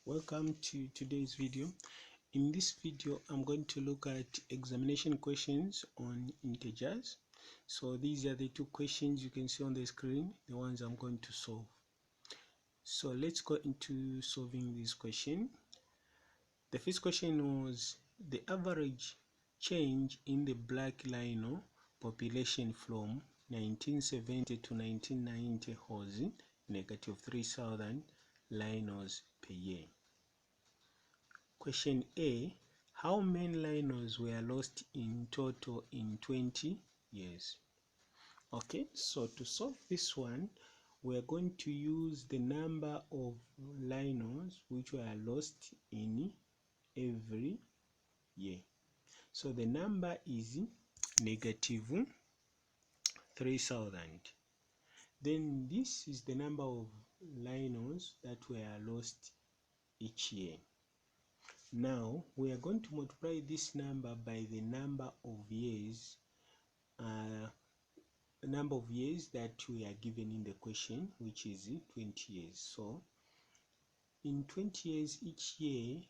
Welcome to today's video. In this video I'm going to look at examination questions on integers. So these are the two questions you can see on the screen, the ones I'm going to solve. So let's go into solving this question. The first question was the average change in the black rhino population from 1970 to 1990 was negative 3,000 rhinos per year. Question A, how many rhinos were lost in total in 20 years? Okay, so to solve this one, we are going to use the number of rhinos which were lost in every year. So the number is negative 3,000. Then this is the number of rhinos that were lost each year. Now we are going to multiply this number by the number of years that we are given in the question, which is 20 years. So in 20 years each year,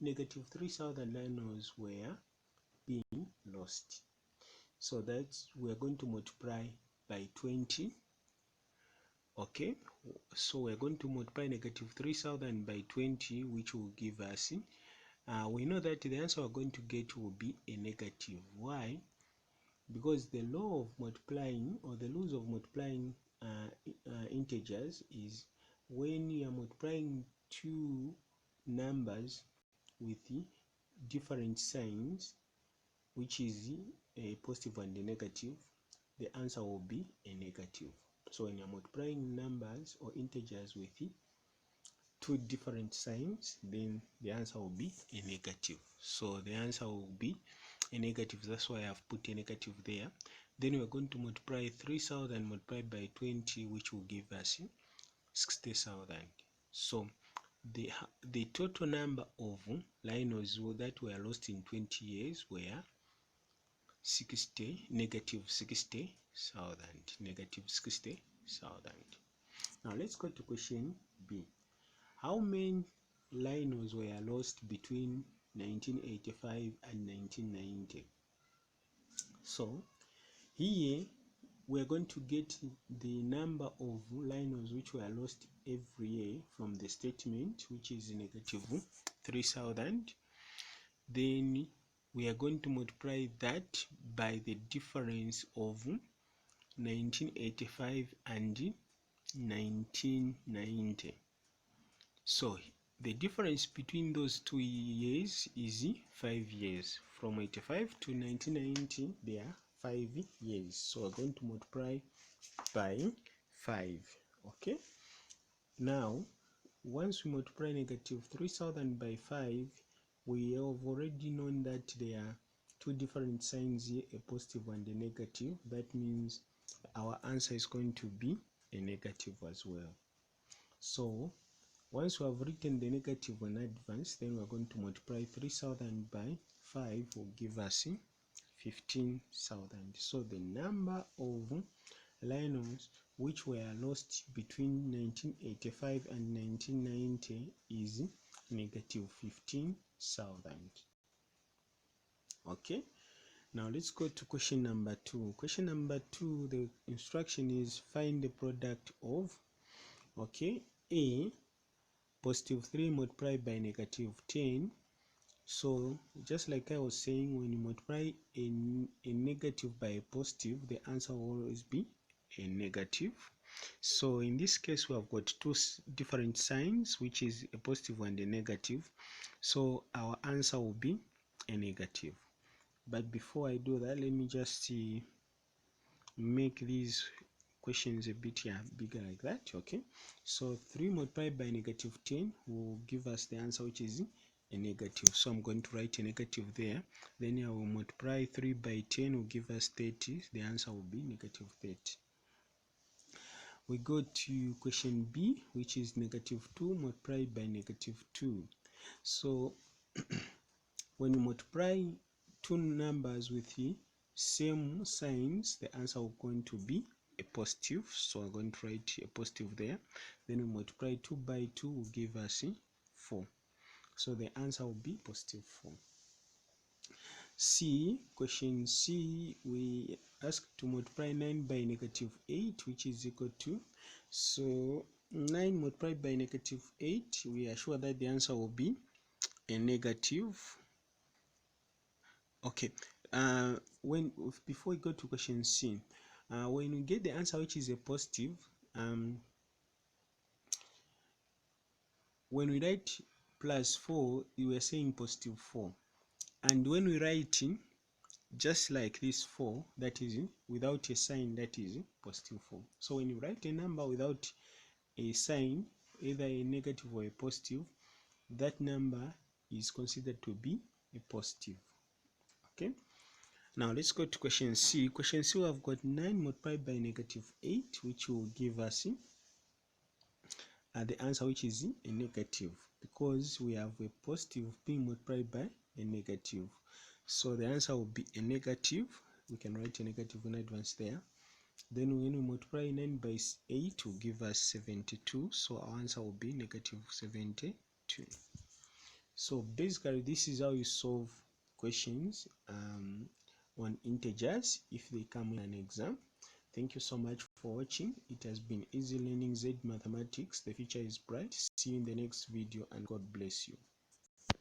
negative 3,000 rhinos were being lost. So that's we are going to multiply by 20. Okay, so we're going to multiply negative 3,000 by 20, which will give us we know that the answer we're going to get will be a negative. Why? Because the law of multiplying, or the rules of multiplying integers, is when you are multiplying two numbers with different signs, which is a positive and a negative, the answer will be a negative. So when you're multiplying numbers or integers with two different signs, then the answer will be a negative. So the answer will be a negative. That's why I've put a negative there. Then we're going to multiply 3,000 multiplied by 20, which will give us 60,000. So the total number of rhinos that were lost in 20 years were negative 60,000. Negative 60,000. Now let's go to question B. How many rhinos were lost between 1985 and 1990? So here we are going to get the number of rhinos which were lost every year from the statement, which is negative 3,000. Then we are going to multiply that by the difference of 1985 and 1990. So the difference between those 2 years is 5 years. From 85 to 1990, there are 5 years. So we're going to multiply by 5. Okay. Now, once we multiply negative 3,000 by 5, we have already known that there are two different signs here, a positive and a negative. That means our answer is going to be a negative as well. So once we have written the negative in advance, then we're going to multiply 3,000 by 5 will give us 15,000. So the number of rhinos which were lost between 1985 and 1990 is negative 15,000. Okay, now let's go to question number 2. Question number 2, the instruction is find the product of, okay, A, positive 3 multiplied by negative 10. So just like I was saying, when you multiply a negative by a positive, the answer will always be a negative. So in this case we have got two different signs, which is a positive and a negative. So our answer will be a negative. But before I do that, let me just make these questions a bit bigger like that. Okay, so 3 multiplied by negative 10 will give us the answer, which is a negative. So I'm going to write a negative there. Then I will multiply 3 by 10 will give us 30. The answer will be negative 30. We go to question B, which is negative 2 multiplied by negative 2. So when you multiply two numbers with the same signs, the answer will going to be a positive. So I'm going to write a positive there. Then we multiply 2 by 2 will give us 4. So the answer will be positive 4. C, question C, we asked to multiply 9 by negative 8, which is equal to, so 9 multiplied by negative 8, we are sure that the answer will be a negative. Okay, before we go to question C, when we get the answer which is a positive, when we write plus 4, we are saying positive 4, and when we write just like this 4, that is without a sign, that is positive 4. So when you write a number without a sign, either a negative or a positive, that number is considered to be a positive. Okay, now let's go to question C. Question C, we have got 9 multiplied by negative 8, which will give us the answer which is a negative, because we have a positive being multiplied by a negative. So the answer will be a negative. We can write a negative in advance there. Then when we multiply 9 by 8 will give us 72. So our answer will be negative 72. So basically this is how you solve questions on integers if they come in an exam. Thank you so much for watching. It has been easy learning Z Mathematics. The future is bright. See you in the next video, and God bless you.